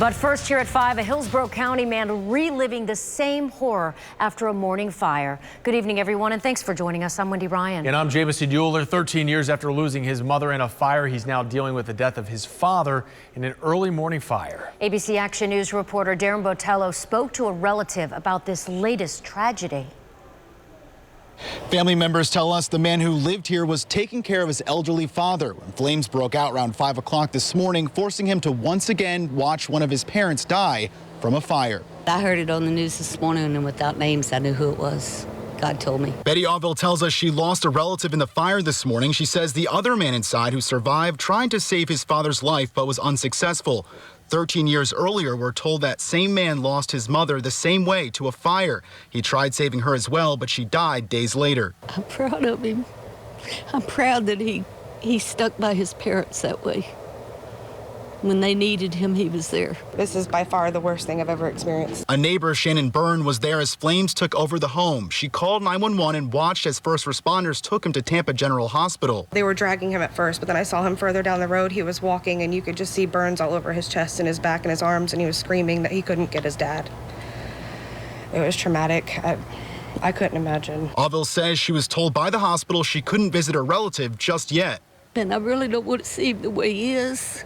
But first, here at 5, a Hillsborough County man reliving the same horror after a morning fire. Good evening, everyone, and thanks for joining us. I'm Wendy Ryan. And I'm Jamison Euler. 13 years after losing his mother in a fire, he's now dealing with the death of his father in an early morning fire. ABC Action News reporter Darren Botello spoke to a relative about this latest tragedy. Family members tell us the man who lived here was taking care of his elderly father when flames broke out around 5 o'clock this morning, forcing him to once again watch one of his parents die from a fire. I heard it on the news this morning, and without names, I knew who it was. God told me. Betty Auville tells us she lost a relative in the fire this morning. She says the other man inside who survived tried to save his father's life but was unsuccessful. 13 years earlier, we're told that same man lost his mother the same way to a fire. He tried saving her as well, but she died days later. I'm proud of him. I'm proud that he stuck by his parents that way. When they needed him, he was there. This is by far the worst thing I've ever experienced. A neighbor, Shannon Byrne, was there as flames took over the home. She called 911 and watched as first responders took him to Tampa General Hospital. They were dragging him at first, but then I saw him further down the road. He was walking, and you could just see burns all over his chest and his back and his arms, and he was screaming that he couldn't get his dad. It was traumatic. I couldn't imagine. Auville says she was told by the hospital she couldn't visit her relative just yet. And I really don't want to see him the way he is,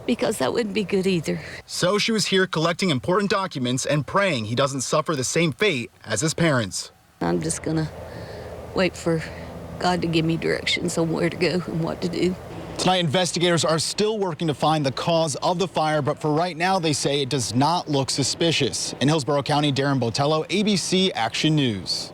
because that wouldn't be good either. So she was here collecting important documents and praying he doesn't suffer the same fate as his parents. I'm just going to wait for God to give me directions on where to go and what to do. Tonight, investigators are still working to find the cause of the fire, but for right now, they say it does not look suspicious. In Hillsborough County, Darren Botello, ABC Action News.